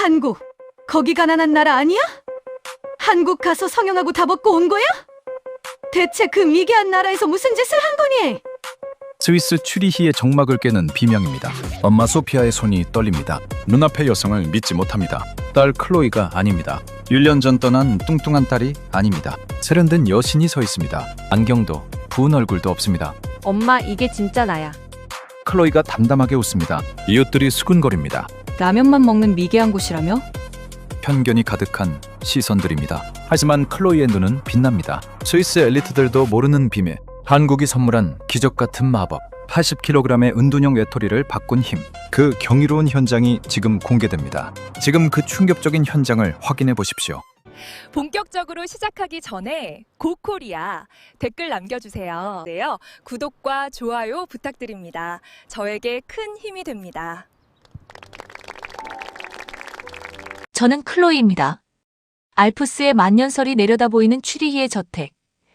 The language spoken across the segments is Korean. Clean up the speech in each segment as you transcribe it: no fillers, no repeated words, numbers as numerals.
한국, 거기 가난한 나라 아니야? 한국 가서 성형하고 다 벗고 온 거야? 대체 그 미개한 나라에서 무슨 짓을 한 거니? 스위스 추리히의 정막을 깨는 비명입니다. 엄마 소피아의 손이 떨립니다. 눈앞의 여성을 믿지 못합니다. 딸 클로이가 아닙니다. 1년 전 떠난 뚱뚱한 딸이 아닙니다. 세련된 여신이 서 있습니다. 안경도 부은 얼굴도 없습니다. 엄마, 이게 진짜 나야. 클로이가 담담하게 웃습니다. 이웃들이 수군거립니다. 라면만 먹는 미개한 곳이라며? 편견이 가득한 시선들입니다. 하지만 클로이의 눈은 빛납니다. 스위스 엘리트들도 모르는 비밀. 한국이 선물한 기적 같은 마법. 80kg의 은둔형 외톨이를 바꾼 힘. 그 경이로운 현장이 지금 공개됩니다. 지금 그 충격적인 현장을 확인해 보십시오. 본격적으로 시작하기 전에 고코리아 댓글 남겨주세요. 네요. 구독과 좋아요 부탁드립니다. 저에게 큰 힘이 됩니다. 저는 클로이입니다. 알프스의 만년설이 내려다 보이는 추리히의 저택.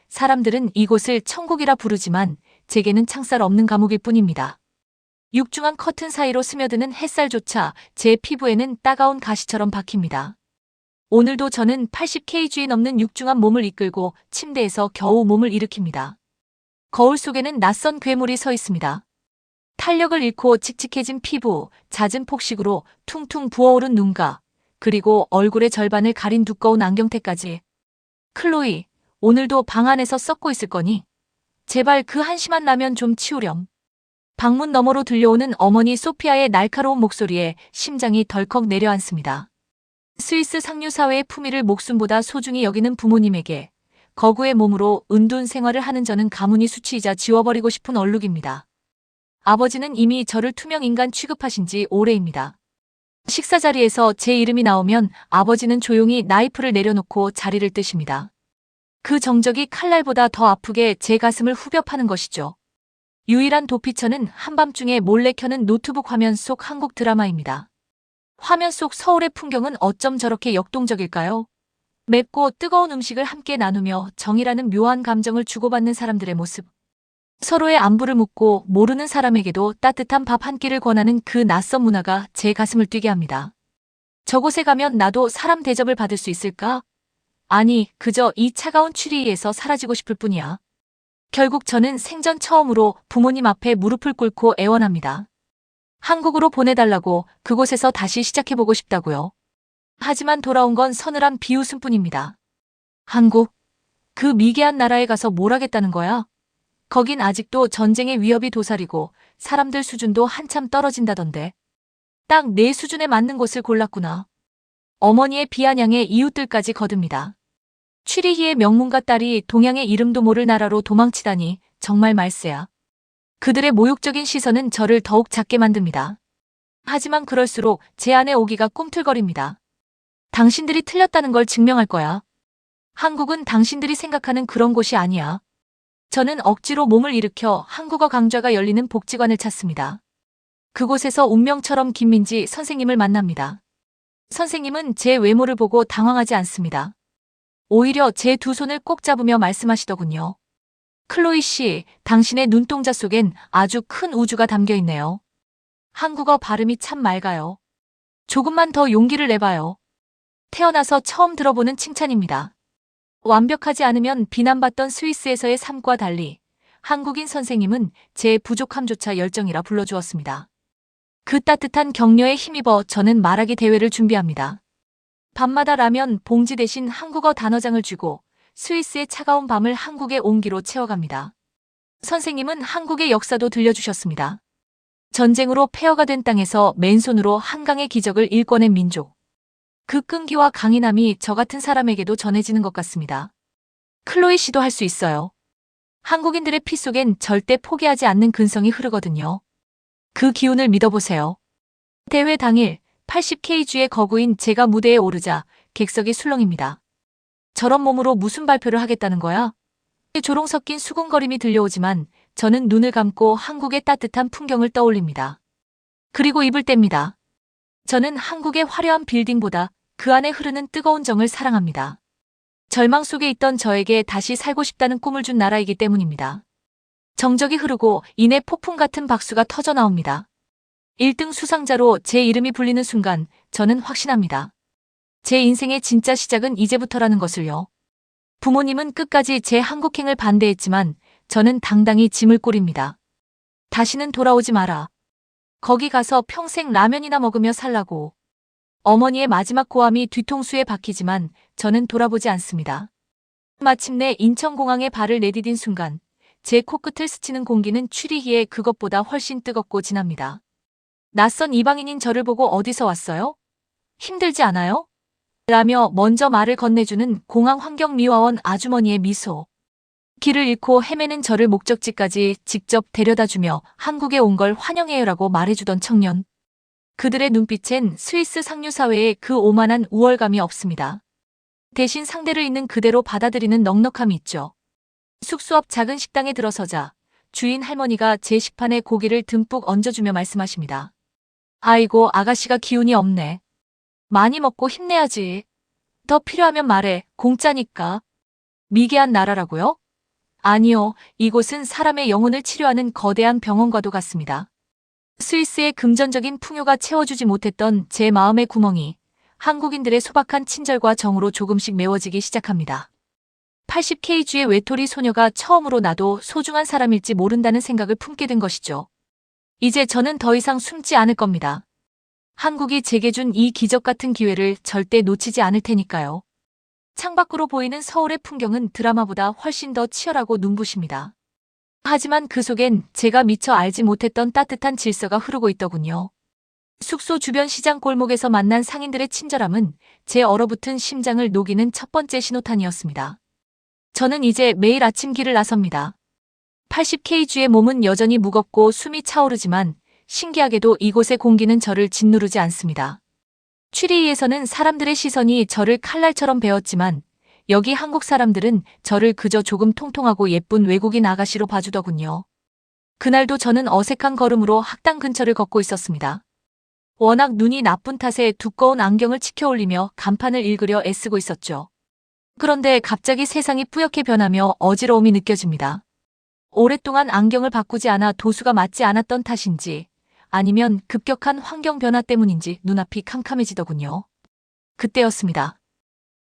사람들은 이곳을 천국이라 부르지만 제게는 창살 없는 감옥일 뿐입니다. 육중한 커튼 사이로 스며드는 햇살조차 제 피부에는 따가운 가시처럼 박힙니다. 오늘도 저는 80kg 넘는 육중한 몸을 이끌고 침대에서 겨우 몸을 일으킵니다. 거울 속에는 낯선 괴물이 서 있습니다. 탄력을 잃고 칙칙해진 피부, 잦은 폭식으로 퉁퉁 부어오른 눈가, 그리고 얼굴의 절반을 가린 두꺼운 안경테까지. 클로이, 오늘도 방 안에서 썩고 있을 거니? 제발 그 한심한 라면 좀 치우렴. 방문 너머로 들려오는 어머니 소피아의 날카로운 목소리에 심장이 덜컥 내려앉습니다. 스위스 상류사회의 품위를 목숨보다 소중히 여기는 부모님에게 거구의 몸으로 은둔 생활을 하는 저는 가문이 수치이자 지워버리고 싶은 얼룩입니다. 아버지는 이미 저를 투명인간 취급하신 지 오래입니다. 식사 자리에서 제 이름이 나오면 아버지는 조용히 나이프를 내려놓고 자리를 뜨십니다. 그 정적이 칼날보다 더 아프게 제 가슴을 후벼 파는 것이죠. 유일한 도피처는 한밤중에 몰래 켜는 노트북 화면 속 한국 드라마입니다. 화면 속 서울의 풍경은 어쩜 저렇게 역동적일까요? 맵고 뜨거운 음식을 함께 나누며 정이라는 묘한 감정을 주고받는 사람들의 모습. 서로의 안부를 묻고 모르는 사람에게도 따뜻한 밥 한 끼를 권하는 그 낯선 문화가 제 가슴을 뛰게 합니다. 저곳에 가면 나도 사람 대접을 받을 수 있을까? 아니, 그저 이 차가운 추리에서 사라지고 싶을 뿐이야. 결국 저는 생전 처음으로 부모님 앞에 무릎을 꿇고 애원합니다. 한국으로 보내달라고, 그곳에서 다시 시작해보고 싶다고요. 하지만 돌아온 건 서늘한 비웃음뿐입니다. 한국? 그 미개한 나라에 가서 뭘 하겠다는 거야? 거긴 아직도 전쟁의 위협이 도사리고 사람들 수준도 한참 떨어진다던데. 딱 내 수준에 맞는 곳을 골랐구나. 어머니의 비아냥에 이웃들까지 거듭니다. 추리히의 명문가 딸이 동양의 이름도 모를 나라로 도망치다니 정말 말세야. 그들의 모욕적인 시선은 저를 더욱 작게 만듭니다. 하지만 그럴수록 제 안에 오기가 꿈틀거립니다. 당신들이 틀렸다는 걸 증명할 거야. 한국은 당신들이 생각하는 그런 곳이 아니야. 저는 억지로 몸을 일으켜 한국어 강좌가 열리는 복지관을 찾습니다. 그곳에서 운명처럼 김민지 선생님을 만납니다. 선생님은 제 외모를 보고 당황하지 않습니다. 오히려 제 두 손을 꼭 잡으며 말씀하시더군요. 클로이 씨, 당신의 눈동자 속엔 아주 큰 우주가 담겨 있네요. 한국어 발음이 참 맑아요. 조금만 더 용기를 내봐요. 태어나서 처음 들어보는 칭찬입니다. 완벽하지 않으면 비난받던 스위스에서의 삶과 달리 한국인 선생님은 제 부족함조차 열정이라 불러주었습니다. 그 따뜻한 격려에 힘입어 저는 말하기 대회를 준비합니다. 밤마다 라면 봉지 대신 한국어 단어장을 쥐고 스위스의 차가운 밤을 한국의 온기로 채워갑니다. 선생님은 한국의 역사도 들려주셨습니다. 전쟁으로 폐허가 된 땅에서 맨손으로 한강의 기적을 일궈낸 민족. 그 끈기와 강인함이 저 같은 사람에게도 전해지는 것 같습니다. 클로이 씨도 할 수 있어요. 한국인들의 피 속엔 절대 포기하지 않는 근성이 흐르거든요. 그 기운을 믿어보세요. 대회 당일 80kg의 거구인 제가 무대에 오르자 객석이 술렁입니다. 저런 몸으로 무슨 발표를 하겠다는 거야? 조롱 섞인 수군거림이 들려오지만 저는 눈을 감고 한국의 따뜻한 풍경을 떠올립니다. 그리고 입을 뗍니다. 저는 한국의 화려한 빌딩보다 그 안에 흐르는 뜨거운 정을 사랑합니다. 절망 속에 있던 저에게 다시 살고 싶다는 꿈을 준 나라이기 때문입니다. 정적이 흐르고 이내 폭풍 같은 박수가 터져 나옵니다. 1등 수상자로 제 이름이 불리는 순간 저는 확신합니다. 제 인생의 진짜 시작은 이제부터라는 것을요. 부모님은 끝까지 제 한국행을 반대했지만 저는 당당히 짐을 꼬립니다. 다시는 돌아오지 마라. 거기 가서 평생 라면이나 먹으며 살라고. 어머니의 마지막 고함이 뒤통수에 박히지만 저는 돌아보지 않습니다. 마침내 인천공항에 발을 내디딘 순간 제 코끝을 스치는 공기는 추리희에 그것보다 훨씬 뜨겁고 진합니다. 낯선 이방인인 저를 보고 어디서 왔어요? 힘들지 않아요? 라며 먼저 말을 건네주는 공항환경미화원 아주머니의 미소. 길을 잃고 헤매는 저를 목적지까지 직접 데려다주며 한국에 온 걸 환영해요라고 말해주던 청년. 그들의 눈빛엔 스위스 상류사회의 그 오만한 우월감이 없습니다. 대신 상대를 있는 그대로 받아들이는 넉넉함이 있죠. 숙소 앞 작은 식당에 들어서자 주인 할머니가 제 식판에 고기를 듬뿍 얹어주며 말씀하십니다. 아이고, 아가씨가 기운이 없네. 많이 먹고 힘내야지. 더 필요하면 말해. 공짜니까. 미개한 나라라고요? 아니요. 이곳은 사람의 영혼을 치료하는 거대한 병원과도 같습니다. 스위스의 금전적인 풍요가 채워주지 못했던 제 마음의 구멍이 한국인들의 소박한 친절과 정으로 조금씩 메워지기 시작합니다. 80kg의 외톨이 소녀가 처음으로 나도 소중한 사람일지 모른다는 생각을 품게 된 것이죠. 이제 저는 더 이상 숨지 않을 겁니다. 한국이 제게 준 이 기적 같은 기회를 절대 놓치지 않을 테니까요. 창밖으로 보이는 서울의 풍경은 드라마보다 훨씬 더 치열하고 눈부십니다. 하지만 그 속엔 제가 미처 알지 못했던 따뜻한 질서가 흐르고 있더군요. 숙소 주변 시장 골목에서 만난 상인들의 친절함은 제 얼어붙은 심장을 녹이는 첫 번째 신호탄이었습니다. 저는 이제 매일 아침 길을 나섭니다. 80kg의 몸은 여전히 무겁고 숨이 차오르지만 신기하게도 이곳의 공기는 저를 짓누르지 않습니다. 취리히에서는 사람들의 시선이 저를 칼날처럼 베었지만 여기 한국 사람들은 저를 그저 조금 통통하고 예쁜 외국인 아가씨로 봐주더군요. 그날도 저는 어색한 걸음으로 학당 근처를 걷고 있었습니다. 워낙 눈이 나쁜 탓에 두꺼운 안경을 치켜올리며 간판을 읽으려 애쓰고 있었죠. 그런데 갑자기 세상이 뿌옇게 변하며 어지러움이 느껴집니다. 오랫동안 안경을 바꾸지 않아 도수가 맞지 않았던 탓인지 아니면 급격한 환경 변화 때문인지 눈앞이 캄캄해지더군요. 그때였습니다.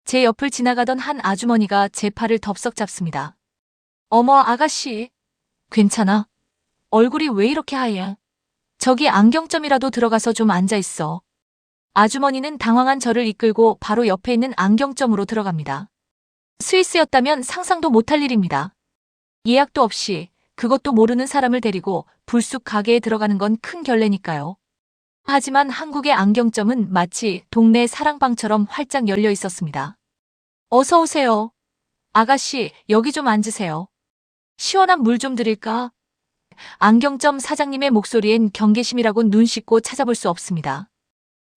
제 옆을 지나가던 한 아주머니가 제 팔을 덥석 잡습니다. 어머, 아가씨. 괜찮아? 얼굴이 왜 이렇게 하얘? 저기 안경점이라도 들어가서 좀 앉아있어. 아주머니는 당황한 저를 이끌고 바로 옆에 있는 안경점으로 들어갑니다. 스위스였다면 상상도 못할 일입니다. 예약도 없이 그것도 모르는 사람을 데리고 불쑥 가게에 들어가는 건 큰 결례니까요. 하지만 한국의 안경점은 마치 동네 사랑방처럼 활짝 열려 있었습니다. 어서 오세요. 아가씨, 여기 좀 앉으세요. 시원한 물 좀 드릴까? 안경점 사장님의 목소리엔 경계심이라곤 눈 씻고 찾아볼 수 없습니다.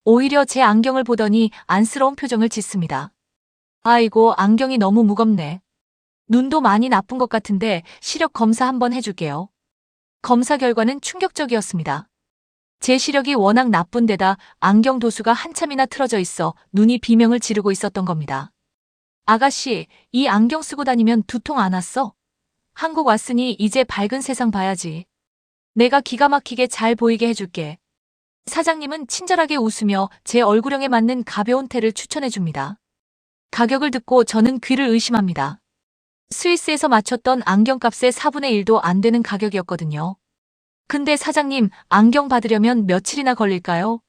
오히려 제 안경을 보더니 안쓰러운 표정을 짓습니다. 아이고, 안경이 너무 무겁네. 눈도 많이 나쁜 것 같은데 시력 검사 한번 해줄게요. 검사 결과는 충격적이었습니다. 제 시력이 워낙 나쁜 데다 안경 도수가 한참이나 틀어져 있어 눈이 비명을 지르고 있었던 겁니다. 아가씨, 이 안경 쓰고 다니면 두통 안 왔어? 한국 왔으니 이제 밝은 세상 봐야지. 내가 기가 막히게 잘 보이게 해줄게. 사장님은 친절하게 웃으며 제 얼굴형에 맞는 가벼운 테를 추천해줍니다. 가격을 듣고 저는 귀를 의심합니다. 스위스에서 맞췄던 안경값의 4분의 1도 안 되는 가격이었거든요. 근데 사장님, 안경 받으려면 며칠이나 걸릴까요?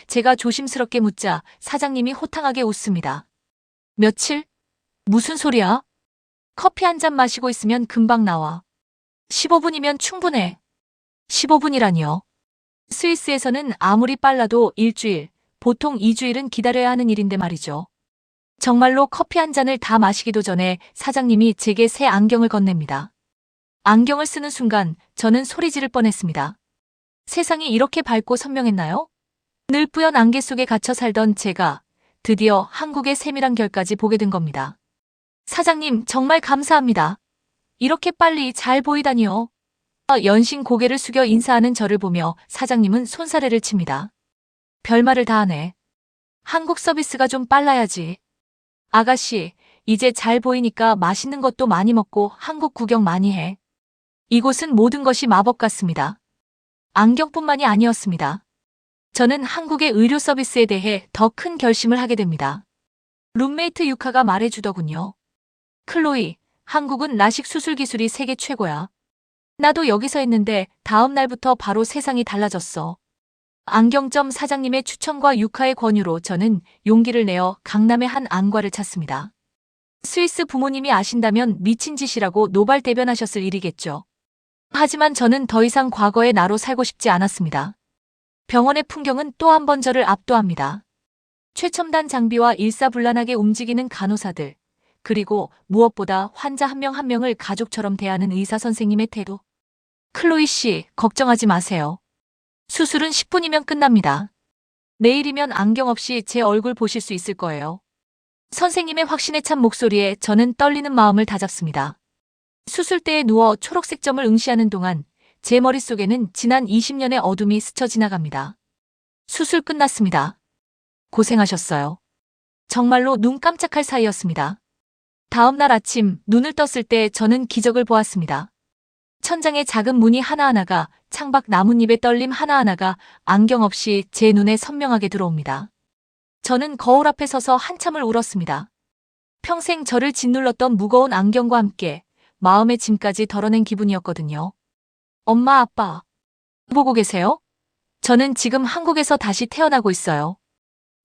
제가 조심스럽게 묻자 사장님이 호탕하게 웃습니다. 며칠? 무슨 소리야? 커피 한 잔 마시고 있으면 금방 나와. 15분이면 충분해. 15분이라니요. 스위스에서는 아무리 빨라도 일주일, 보통 2주일은 기다려야 하는 일인데 말이죠. 정말로 커피 한 잔을 다 마시기도 전에 사장님이 제게 새 안경을 건넵니다. 안경을 쓰는 순간 저는 소리 지를 뻔했습니다. 세상이 이렇게 밝고 선명했나요? 늘 뿌연 안개 속에 갇혀 살던 제가 드디어 한국의 세밀한 결까지 보게 된 겁니다. 사장님, 정말 감사합니다. 이렇게 빨리 잘 보이다니요. 연신 고개를 숙여 인사하는 저를 보며 사장님은 손사래를 칩니다. 별말을 다 하네. 한국 서비스가 좀 빨라야지. 아가씨, 이제 잘 보이니까 맛있는 것도 많이 먹고 한국 구경 많이 해. 이곳은 모든 것이 마법 같습니다. 안경뿐만이 아니었습니다. 저는 한국의 의료 서비스에 대해 더 큰 결심을 하게 됩니다. 룸메이트 유카가 말해주더군요. 클로이, 한국은 라식 수술 기술이 세계 최고야. 나도 여기서 했는데 다음 날부터 바로 세상이 달라졌어. 안경점 사장님의 추천과 유카의 권유로 저는 용기를 내어 강남의 한 안과를 찾습니다. 스위스 부모님이 아신다면 미친 짓이라고 노발대변하셨을 일이겠죠. 하지만 저는 더 이상 과거의 나로 살고 싶지 않았습니다. 병원의 풍경은 또 한 번 저를 압도합니다. 최첨단 장비와 일사불란하게 움직이는 간호사들, 그리고 무엇보다 환자 한 명 한 명을 가족처럼 대하는 의사 선생님의 태도. 클로이 씨, 걱정하지 마세요. 수술은 10분이면 끝납니다. 내일이면 안경 없이 제 얼굴 보실 수 있을 거예요. 선생님의 확신에 찬 목소리에 저는 떨리는 마음을 다잡습니다. 수술대에 누워 초록색 점을 응시하는 동안 제 머릿속에는 지난 20년의 어둠이 스쳐 지나갑니다. 수술 끝났습니다. 고생하셨어요. 정말로 눈 깜짝할 사이였습니다. 다음 날 아침 눈을 떴을 때 저는 기적을 보았습니다. 천장의 작은 무늬 하나하나가, 창밖 나뭇잎의 떨림 하나하나가 안경 없이 제 눈에 선명하게 들어옵니다. 저는 거울 앞에 서서 한참을 울었습니다. 평생 저를 짓눌렀던 무거운 안경과 함께 마음의 짐까지 덜어낸 기분이었거든요. 엄마, 아빠, 보고 계세요? 저는 지금 한국에서 다시 태어나고 있어요.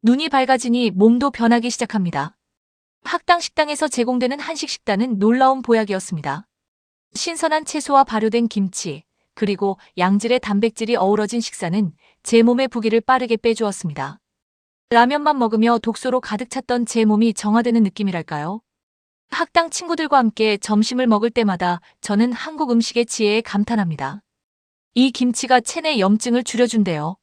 눈이 밝아지니 몸도 변하기 시작합니다. 학당 식당에서 제공되는 한식 식단은 놀라운 보약이었습니다. 신선한 채소와 발효된 김치, 그리고 양질의 단백질이 어우러진 식사는 제 몸의 부기를 빠르게 빼주었습니다. 라면만 먹으며 독소로 가득 찼던 제 몸이 정화되는 느낌이랄까요? 학당 친구들과 함께 점심을 먹을 때마다 저는 한국 음식의 지혜에 감탄합니다. 이 김치가 체내 염증을 줄여준대요.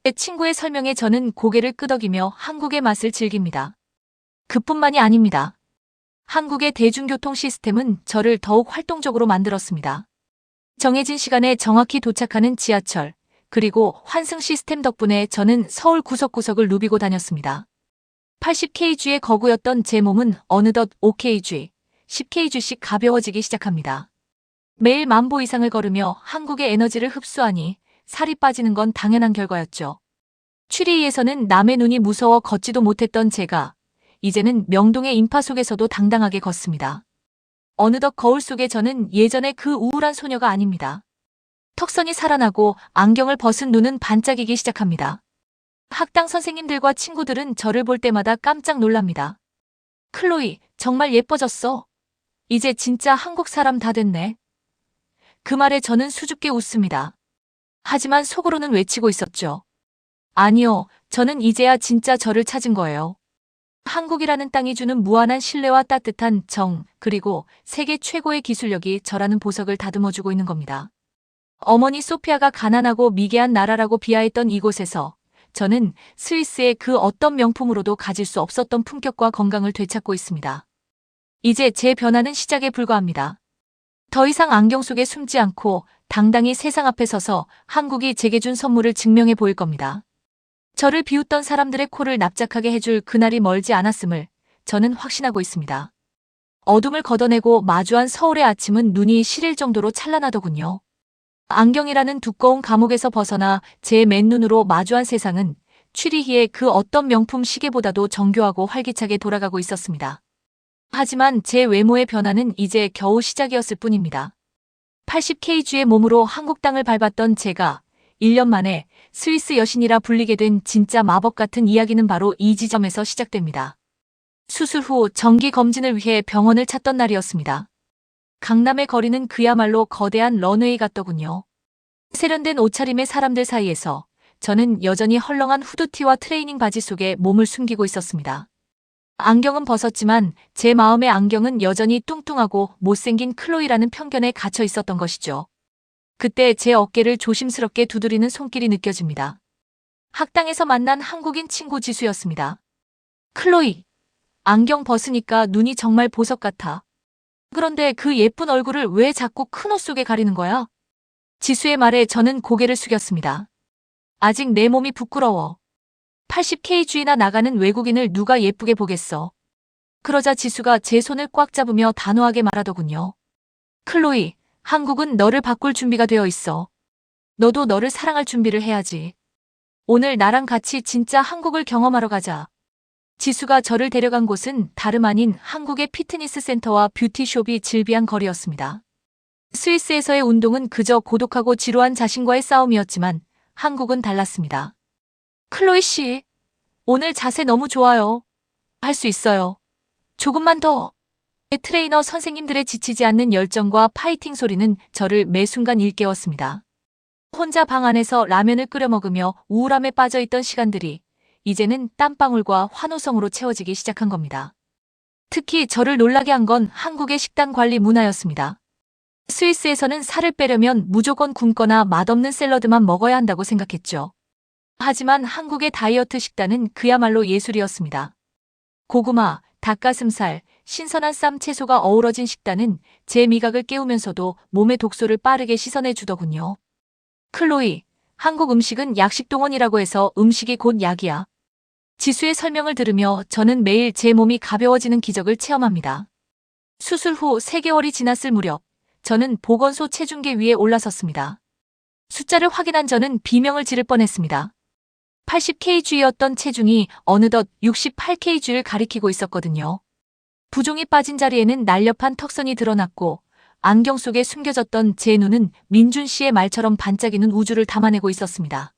제 친구의 설명에 저는 고개를 끄덕이며 한국의 맛을 즐깁니다. 그뿐만이 아닙니다. 한국의 대중교통 시스템은 저를 더욱 활동적으로 만들었습니다. 정해진 시간에 정확히 도착하는 지하철, 그리고 환승 시스템 덕분에 저는 서울 구석구석을 누비고 다녔습니다. 80kg의 거구였던 제 몸은 어느덧 5kg, 10kg씩 가벼워지기 시작합니다. 매일 10,000보 이상을 걸으며 한국의 에너지를 흡수하니 살이 빠지는 건 당연한 결과였죠. 추리히에서는 남의 눈이 무서워 걷지도 못했던 제가 이제는 명동의 인파 속에서도 당당하게 걷습니다. 어느덧 거울 속에 저는 예전의 그 우울한 소녀가 아닙니다. 턱선이 살아나고 안경을 벗은 눈은 반짝이기 시작합니다. 학당 선생님들과 친구들은 저를 볼 때마다 깜짝 놀랍니다. 클로이, 정말 예뻐졌어. 이제 진짜 한국 사람 다 됐네. 그 말에 저는 수줍게 웃습니다. 하지만 속으로는 외치고 있었죠. 아니요, 저는 이제야 진짜 저를 찾은 거예요. 한국이라는 땅이 주는 무한한 신뢰와 따뜻한 정, 그리고 세계 최고의 기술력이 저라는 보석을 다듬어주고 있는 겁니다. 어머니 소피아가 가난하고 미개한 나라라고 비하했던 이곳에서 저는 스위스의 그 어떤 명품으로도 가질 수 없었던 품격과 건강을 되찾고 있습니다. 이제 제 변화는 시작에 불과합니다. 더 이상 안경 속에 숨지 않고 당당히 세상 앞에 서서 한국이 제게 준 선물을 증명해 보일 겁니다. 저를 비웃던 사람들의 코를 납작하게 해줄 그날이 멀지 않았음을 저는 확신하고 있습니다. 어둠을 걷어내고 마주한 서울의 아침은 눈이 시릴 정도로 찬란하더군요. 안경이라는 두꺼운 감옥에서 벗어나 제 맨눈으로 마주한 세상은 추리히의 그 어떤 명품 시계보다도 정교하고 활기차게 돌아가고 있었습니다. 하지만 제 외모의 변화는 이제 겨우 시작이었을 뿐입니다. 80kg의 몸으로 한국 땅을 밟았던 제가 1년 만에 스위스 여신이라 불리게 된 진짜 마법 같은 이야기는 바로 이 지점에서 시작됩니다. 수술 후 정기 검진을 위해 병원을 찾던 날이었습니다. 강남의 거리는 그야말로 거대한 런웨이 같더군요. 세련된 옷차림의 사람들 사이에서 저는 여전히 헐렁한 후드티와 트레이닝 바지 속에 몸을 숨기고 있었습니다. 안경은 벗었지만 제 마음의 안경은 여전히 뚱뚱하고 못생긴 클로이라는 편견에 갇혀 있었던 것이죠. 그때 제 어깨를 조심스럽게 두드리는 손길이 느껴집니다. 학당에서 만난 한국인 친구 지수였습니다. 클로이, 안경 벗으니까 눈이 정말 보석 같아. 그런데 그 예쁜 얼굴을 왜 자꾸 큰 옷 속에 가리는 거야? 지수의 말에 저는 고개를 숙였습니다. 아직 내 몸이 부끄러워. 80kg나 나가는 외국인을 누가 예쁘게 보겠어. 그러자 지수가 제 손을 꽉 잡으며 단호하게 말하더군요. 클로이, 한국은 너를 바꿀 준비가 되어 있어. 너도 너를 사랑할 준비를 해야지. 오늘 나랑 같이 진짜 한국을 경험하러 가자. 지수가 저를 데려간 곳은 다름 아닌 한국의 피트니스 센터와 뷰티숍이 즐비한 거리였습니다. 스위스에서의 운동은 그저 고독하고 지루한 자신과의 싸움이었지만 한국은 달랐습니다. 클로이 씨, 오늘 자세 너무 좋아요. 할 수 있어요. 조금만 더. 트레이너 선생님들의 지치지 않는 열정과 파이팅 소리는 저를 매 순간 일깨웠습니다. 혼자 방 안에서 라면을 끓여 먹으며 우울함에 빠져 있던 시간들이 이제는 땀방울과 환호성으로 채워지기 시작한 겁니다. 특히 저를 놀라게 한 건 한국의 식단 관리 문화였습니다. 스위스에서는 살을 빼려면 무조건 굶거나 맛없는 샐러드만 먹어야 한다고 생각했죠. 하지만 한국의 다이어트 식단은 그야말로 예술이었습니다. 고구마, 닭가슴살, 신선한 쌈 채소가 어우러진 식단은 제 미각을 깨우면서도 몸의 독소를 빠르게 씻어내 주더군요. 클로이, 한국 음식은 약식 동원이라고 해서 음식이 곧 약이야. 지수의 설명을 들으며 저는 매일 제 몸이 가벼워지는 기적을 체험합니다. 수술 후 3개월이 지났을 무렵, 저는 보건소 체중계 위에 올라섰습니다. 숫자를 확인한 저는 비명을 지를 뻔했습니다. 80kg였던 체중이 어느덧 68kg를 가리키고 있었거든요. 부종이 빠진 자리에는 날렵한 턱선이 드러났고 안경 속에 숨겨졌던 제 눈은 민준 씨의 말처럼 반짝이는 우주를 담아내고 있었습니다.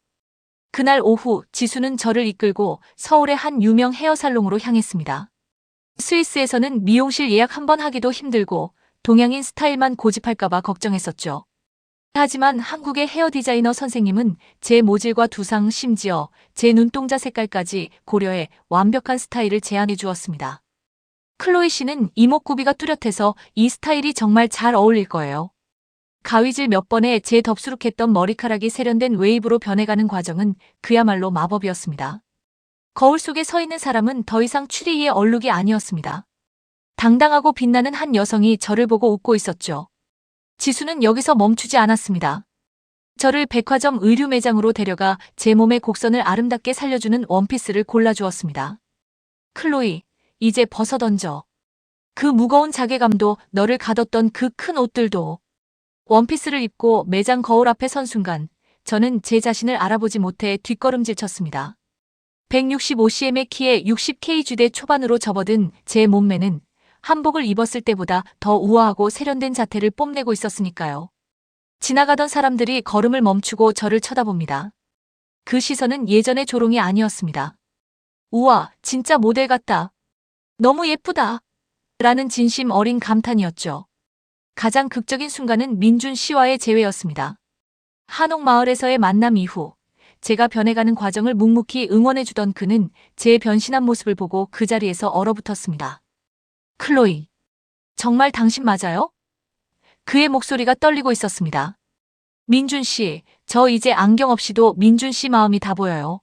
그날 오후 지수는 저를 이끌고 서울의 한 유명 헤어살롱으로 향했습니다. 스위스에서는 미용실 예약 한 번 하기도 힘들고 동양인 스타일만 고집할까봐 걱정했었죠. 하지만 한국의 헤어 디자이너 선생님은 제 모질과 두상 심지어 제 눈동자 색깔까지 고려해 완벽한 스타일을 제안해 주었습니다. 클로이 씨는 이목구비가 뚜렷해서 이 스타일이 정말 잘 어울릴 거예요. 가위질 몇 번에 제 덥수룩했던 머리카락이 세련된 웨이브로 변해가는 과정은 그야말로 마법이었습니다. 거울 속에 서 있는 사람은 더 이상 추리의 얼룩이 아니었습니다. 당당하고 빛나는 한 여성이 저를 보고 웃고 있었죠. 지수는 여기서 멈추지 않았습니다. 저를 백화점 의류 매장으로 데려가 제 몸의 곡선을 아름답게 살려주는 원피스를 골라주었습니다. 클로이, 이제 벗어던져. 그 무거운 자괴감도 너를 가뒀던 그 큰 옷들도. 원피스를 입고 매장 거울 앞에 선 순간 저는 제 자신을 알아보지 못해 뒷걸음질 쳤습니다. 165cm의 키에 60kg대 초반으로 접어든 제 몸매는 한복을 입었을 때보다 더 우아하고 세련된 자태를 뽐내고 있었으니까요. 지나가던 사람들이 걸음을 멈추고 저를 쳐다봅니다. 그 시선은 예전의 조롱이 아니었습니다. 우와, 진짜 모델 같다. 너무 예쁘다. 라는 진심 어린 감탄이었죠. 가장 극적인 순간은 민준 씨와의 재회였습니다. 한옥마을에서의 만남 이후 제가 변해가는 과정을 묵묵히 응원해주던 그는 제 변신한 모습을 보고 그 자리에서 얼어붙었습니다. 클로이, 정말 당신 맞아요? 그의 목소리가 떨리고 있었습니다. 민준 씨, 저 이제 안경 없이도 민준 씨 마음이 다 보여요.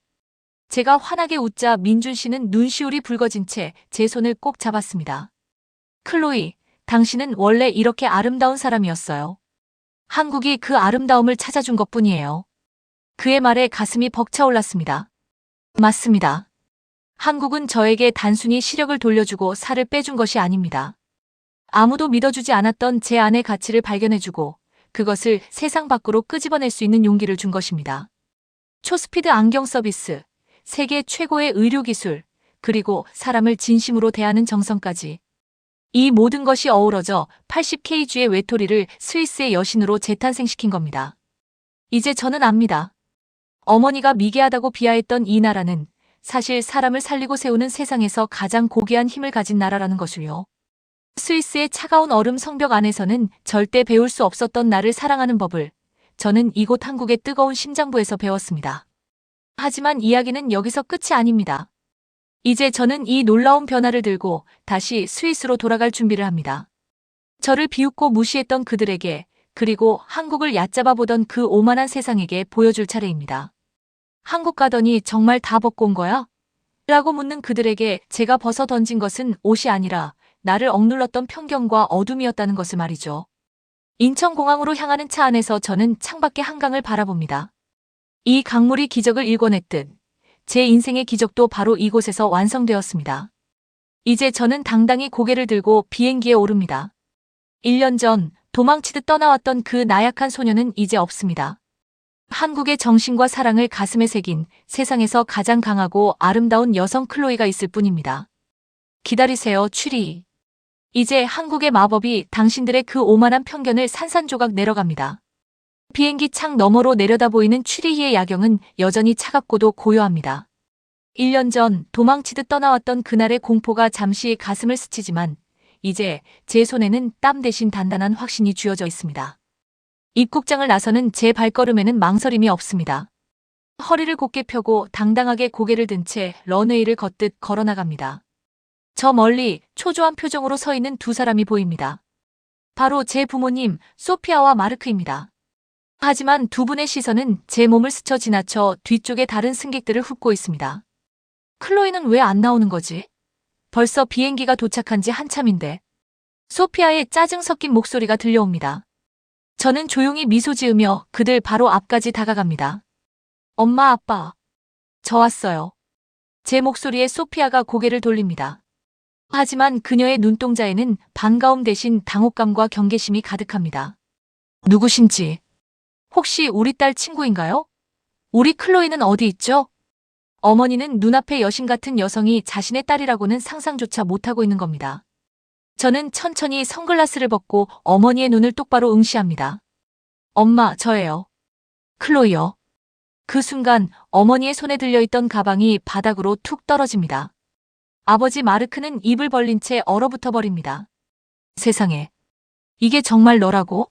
제가 환하게 웃자 민준 씨는 눈시울이 붉어진 채 제 손을 꼭 잡았습니다. 클로이, 당신은 원래 이렇게 아름다운 사람이었어요. 한국이 그 아름다움을 찾아준 것뿐이에요. 그의 말에 가슴이 벅차올랐습니다. 맞습니다. 한국은 저에게 단순히 시력을 돌려주고 살을 빼준 것이 아닙니다. 아무도 믿어주지 않았던 제 안의 가치를 발견해주고 그것을 세상 밖으로 끄집어낼 수 있는 용기를 준 것입니다. 초스피드 안경 서비스, 세계 최고의 의료기술, 그리고 사람을 진심으로 대하는 정성까지. 이 모든 것이 어우러져 80kg의 외톨이를 스위스의 여신으로 재탄생시킨 겁니다. 이제 저는 압니다. 어머니가 미개하다고 비하했던 이 나라는 사실 사람을 살리고 세우는 세상에서 가장 고귀한 힘을 가진 나라라는 것을요. 스위스의 차가운 얼음 성벽 안에서는 절대 배울 수 없었던 나를 사랑하는 법을 저는 이곳 한국의 뜨거운 심장부에서 배웠습니다. 하지만 이야기는 여기서 끝이 아닙니다. 이제 저는 이 놀라운 변화를 들고 다시 스위스로 돌아갈 준비를 합니다. 저를 비웃고 무시했던 그들에게, 그리고 한국을 얕잡아 보던 그 오만한 세상에게 보여줄 차례입니다. 한국 가더니 정말 다 벗고 온 거야? 라고 묻는 그들에게 제가 벗어 던진 것은 옷이 아니라 나를 억눌렀던 편견과 어둠이었다는 것을 말이죠. 인천공항으로 향하는 차 안에서 저는 창밖의 한강을 바라봅니다. 이 강물이 기적을 일궈냈듯 제 인생의 기적도 바로 이곳에서 완성되었습니다. 이제 저는 당당히 고개를 들고 비행기에 오릅니다. 1년 전 도망치듯 떠나왔던 그 나약한 소녀는 이제 없습니다. 한국의 정신과 사랑을 가슴에 새긴 세상에서 가장 강하고 아름다운 여성 클로이가 있을 뿐입니다. 기다리세요, 추리. 이제 한국의 마법이 당신들의 그 오만한 편견을 산산조각 내려갑니다. 비행기 창 너머로 내려다 보이는 추리히의 야경은 여전히 차갑고도 고요합니다. 1년 전 도망치듯 떠나왔던 그날의 공포가 잠시 가슴을 스치지만 이제 제 손에는 땀 대신 단단한 확신이 쥐어져 있습니다. 입국장을 나서는 제 발걸음에는 망설임이 없습니다. 허리를 곧게 펴고 당당하게 고개를 든 채 런웨이를 걷듯 걸어나갑니다. 저 멀리 초조한 표정으로 서 있는 두 사람이 보입니다. 바로 제 부모님 소피아와 마르크입니다. 하지만 두 분의 시선은 제 몸을 스쳐 지나쳐 뒤쪽의 다른 승객들을 훑고 있습니다. 클로이는 왜 안 나오는 거지? 벌써 비행기가 도착한 지 한참인데. 소피아의 짜증 섞인 목소리가 들려옵니다. 저는 조용히 미소 지으며 그들 바로 앞까지 다가갑니다. 엄마, 아빠. 저 왔어요. 제 목소리에 소피아가 고개를 돌립니다. 하지만 그녀의 눈동자에는 반가움 대신 당혹감과 경계심이 가득합니다. 누구신지. 혹시 우리 딸 친구인가요? 우리 클로이는 어디 있죠? 어머니는 눈앞의 여신 같은 여성이 자신의 딸이라고는 상상조차 못하고 있는 겁니다. 저는 천천히 선글라스를 벗고 어머니의 눈을 똑바로 응시합니다. 엄마, 저예요. 클로이요. 그 순간 어머니의 손에 들려있던 가방이 바닥으로 툭 떨어집니다. 아버지 마르크는 입을 벌린 채 얼어붙어 버립니다. 세상에. 이게 정말 너라고?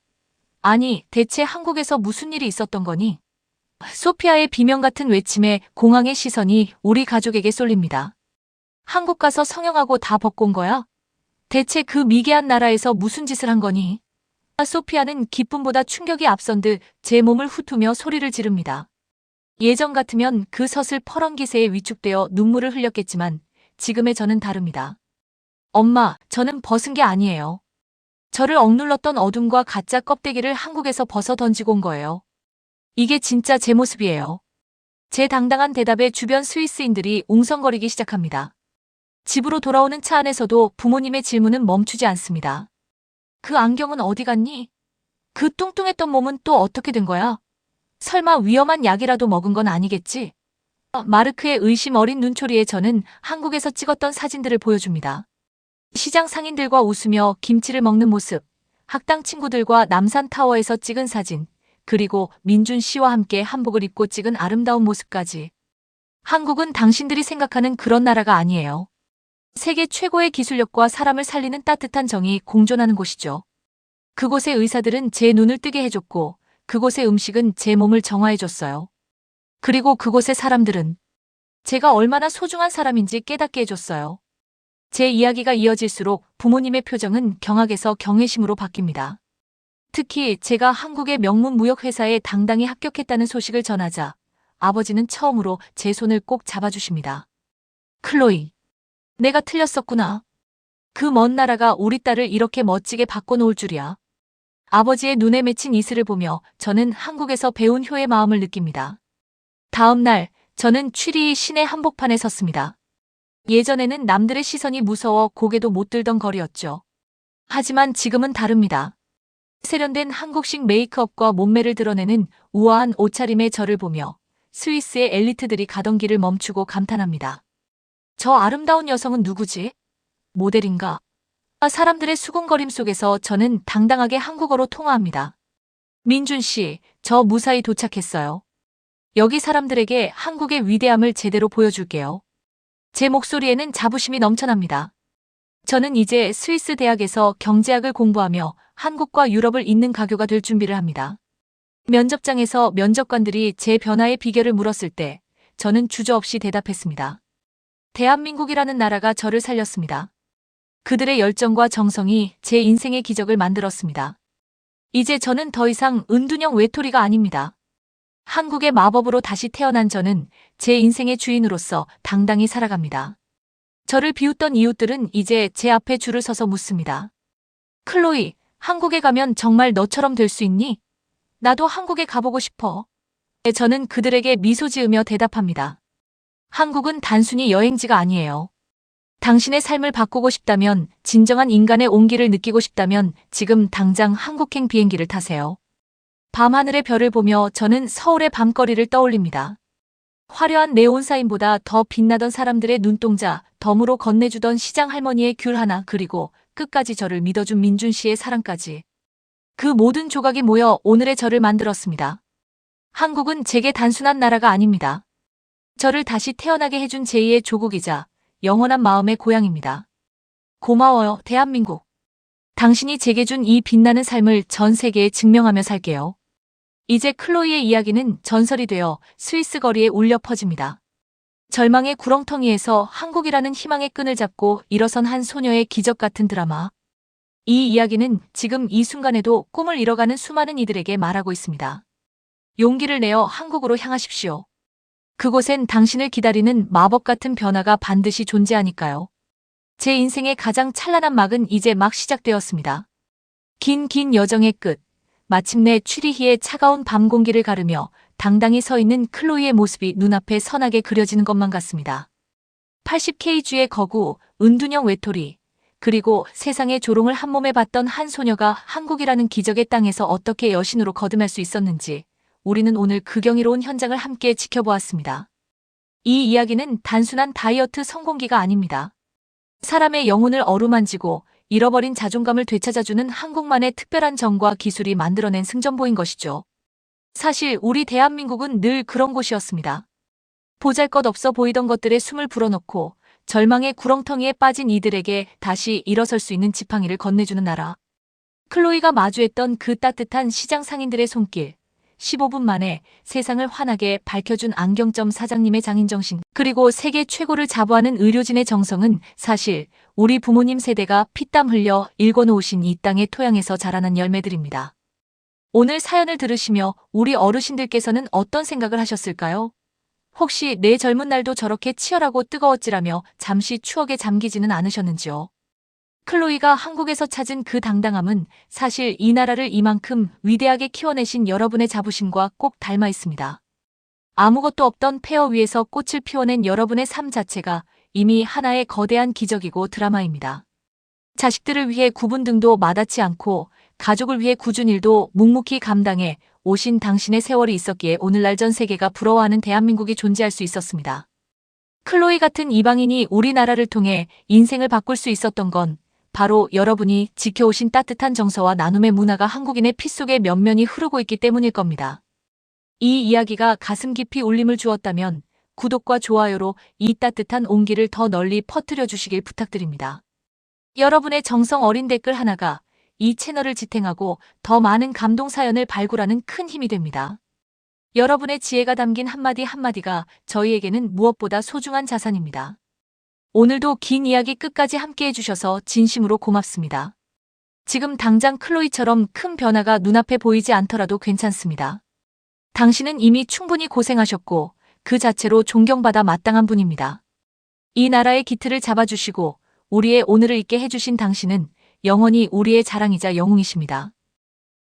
아니, 대체 한국에서 무슨 일이 있었던 거니? 소피아의 비명 같은 외침에 공황의 시선이 우리 가족에게 쏠립니다. 한국 가서 성형하고 다 벗고 온 거야? 대체 그 미개한 나라에서 무슨 짓을 한 거니? 소피아는 기쁨보다 충격이 앞선 듯 제 몸을 훑으며 소리를 지릅니다. 예전 같으면 그 서슬퍼런 기세에 위축되어 눈물을 흘렸겠지만 지금의 저는 다릅니다. 엄마, 저는 벗은 게 아니에요. 저를 억눌렀던 어둠과 가짜 껍데기를 한국에서 벗어 던지고 온 거예요. 이게 진짜 제 모습이에요. 제 당당한 대답에 주변 스위스인들이 웅성거리기 시작합니다. 집으로 돌아오는 차 안에서도 부모님의 질문은 멈추지 않습니다. 그 안경은 어디 갔니? 그 뚱뚱했던 몸은 또 어떻게 된 거야? 설마 위험한 약이라도 먹은 건 아니겠지? 마르크의 의심 어린 눈초리에 저는 한국에서 찍었던 사진들을 보여줍니다. 시장 상인들과 웃으며 김치를 먹는 모습, 학당 친구들과 남산타워에서 찍은 사진, 그리고 민준 씨와 함께 한복을 입고 찍은 아름다운 모습까지. 한국은 당신들이 생각하는 그런 나라가 아니에요. 세계 최고의 기술력과 사람을 살리는 따뜻한 정이 공존하는 곳이죠. 그곳의 의사들은 제 눈을 뜨게 해줬고 그곳의 음식은 제 몸을 정화해줬어요. 그리고 그곳의 사람들은 제가 얼마나 소중한 사람인지 깨닫게 해줬어요. 제 이야기가 이어질수록 부모님의 표정은 경악에서 경외심으로 바뀝니다. 특히 제가 한국의 명문 무역회사에 당당히 합격했다는 소식을 전하자 아버지는 처음으로 제 손을 꼭 잡아주십니다. 클로이, 내가 틀렸었구나. 그 먼 나라가 우리 딸을 이렇게 멋지게 바꿔놓을 줄이야. 아버지의 눈에 맺힌 이슬을 보며 저는 한국에서 배운 효의 마음을 느낍니다. 다음 날 저는 취리 시내 한복판에 섰습니다. 예전에는 남들의 시선이 무서워 고개도 못 들던 거리였죠. 하지만 지금은 다릅니다. 세련된 한국식 메이크업과 몸매를 드러내는 우아한 옷차림의 저를 보며 스위스의 엘리트들이 가던 길을 멈추고 감탄합니다. 저 아름다운 여성은 누구지? 모델인가? 사람들의 수군거림 속에서 저는 당당하게 한국어로 통화합니다. 민준 씨, 저 무사히 도착했어요. 여기 사람들에게 한국의 위대함을 제대로 보여줄게요. 제 목소리에는 자부심이 넘쳐납니다. 저는 이제 스위스 대학에서 경제학을 공부하며 한국과 유럽을 잇는 가교가 될 준비를 합니다. 면접장에서 면접관들이 제 변화의 비결을 물었을 때 저는 주저없이 대답했습니다. 대한민국이라는 나라가 저를 살렸습니다. 그들의 열정과 정성이 제 인생의 기적을 만들었습니다. 이제 저는 더 이상 은둔형 외톨이가 아닙니다. 한국의 마법으로 다시 태어난 저는 제 인생의 주인으로서 당당히 살아갑니다. 저를 비웃던 이웃들은 이제 제 앞에 줄을 서서 묻습니다. 클로이, 한국에 가면 정말 너처럼 될 수 있니? 나도 한국에 가보고 싶어. 저는 그들에게 미소 지으며 대답합니다. 한국은 단순히 여행지가 아니에요. 당신의 삶을 바꾸고 싶다면, 진정한 인간의 온기를 느끼고 싶다면 지금 당장 한국행 비행기를 타세요. 밤하늘의 별을 보며 저는 서울의 밤거리를 떠올립니다. 화려한 네온사인보다 더 빛나던 사람들의 눈동자, 덤으로 건네주던 시장 할머니의 귤 하나, 그리고 끝까지 저를 믿어준 민준 씨의 사랑까지. 그 모든 조각이 모여 오늘의 저를 만들었습니다. 한국은 제게 단순한 나라가 아닙니다. 저를 다시 태어나게 해준 제2의 조국이자 영원한 마음의 고향입니다. 고마워요, 대한민국. 당신이 제게 준 이 빛나는 삶을 전 세계에 증명하며 살게요. 이제 클로이의 이야기는 전설이 되어 스위스 거리에 울려 퍼집니다. 절망의 구렁텅이에서 한국이라는 희망의 끈을 잡고 일어선 한 소녀의 기적 같은 드라마. 이 이야기는 지금 이 순간에도 꿈을 잃어가는 수많은 이들에게 말하고 있습니다. 용기를 내어 한국으로 향하십시오. 그곳엔 당신을 기다리는 마법 같은 변화가 반드시 존재하니까요. 제 인생의 가장 찬란한 막은 이제 막 시작되었습니다. 긴 여정의 끝. 마침내 취리히의 차가운 밤 공기를 가르며 당당히 서 있는 클로이의 모습이 눈앞에 선하게 그려지는 것만 같습니다. 80kg의 거구, 은둔형 외톨이, 그리고 세상의 조롱을 한 몸에 받던 한 소녀가 한국이라는 기적의 땅에서 어떻게 여신으로 거듭날 수 있었는지 우리는 오늘 그 경이로운 현장을 함께 지켜보았습니다. 이 이야기는 단순한 다이어트 성공기가 아닙니다. 사람의 영혼을 어루만지고 잃어버린 자존감을 되찾아주는 한국만의 특별한 정과 기술이 만들어낸 승전보인 것이죠. 사실 우리 대한민국은 늘 그런 곳이었습니다. 보잘것없어 보이던 것들에 숨을 불어넣고 절망의 구렁텅이에 빠진 이들에게 다시 일어설 수 있는 지팡이를 건네주는 나라. 클로이가 마주했던 그 따뜻한 시장 상인들의 손길, 15분 만에 세상을 환하게 밝혀준 안경점 사장님의 장인정신, 그리고 세계 최고를 자부하는 의료진의 정성은 사실 우리 부모님 세대가 피땀 흘려 일궈놓으신 이 땅의 토양에서 자라난 열매들입니다. 오늘 사연을 들으시며 우리 어르신들께서는 어떤 생각을 하셨을까요? 혹시 내 젊은 날도 저렇게 치열하고 뜨거웠지라며 잠시 추억에 잠기지는 않으셨는지요? 클로이가 한국에서 찾은 그 당당함은 사실 이 나라를 이만큼 위대하게 키워내신 여러분의 자부심과 꼭 닮아 있습니다. 아무것도 없던 폐허 위에서 꽃을 피워낸 여러분의 삶 자체가 이미 하나의 거대한 기적이고 드라마입니다. 자식들을 위해 구분 등도 마다치 않고 가족을 위해 굳은 일도 묵묵히 감당해 오신 당신의 세월이 있었기에 오늘날 전 세계가 부러워하는 대한민국이 존재할 수 있었습니다. 클로이 같은 이방인이 우리나라를 통해 인생을 바꿀 수 있었던 건 바로 여러분이 지켜오신 따뜻한 정서와 나눔의 문화가 한국인의 피 속에 면면이 흐르고 있기 때문일 겁니다. 이 이야기가 가슴 깊이 울림을 주었다면 구독과 좋아요로 이 따뜻한 온기를 더 널리 퍼뜨려 주시길 부탁드립니다. 여러분의 정성 어린 댓글 하나가 이 채널을 지탱하고 더 많은 감동 사연을 발굴하는 큰 힘이 됩니다. 여러분의 지혜가 담긴 한마디 한마디가 저희에게는 무엇보다 소중한 자산입니다. 오늘도 긴 이야기 끝까지 함께 해주셔서 진심으로 고맙습니다. 지금 당장 클로이처럼 큰 변화가 눈앞에 보이지 않더라도 괜찮습니다. 당신은 이미 충분히 고생하셨고 그 자체로 존경받아 마땅한 분입니다. 이 나라의 기틀을 잡아주시고 우리의 오늘을 있게 해주신 당신은 영원히 우리의 자랑이자 영웅이십니다.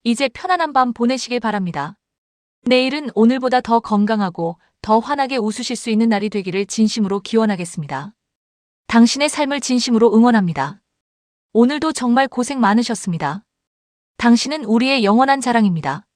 이제 편안한 밤 보내시길 바랍니다. 내일은 오늘보다 더 건강하고 더 환하게 웃으실 수 있는 날이 되기를 진심으로 기원하겠습니다. 당신의 삶을 진심으로 응원합니다. 오늘도 정말 고생 많으셨습니다. 당신은 우리의 영원한 자랑입니다.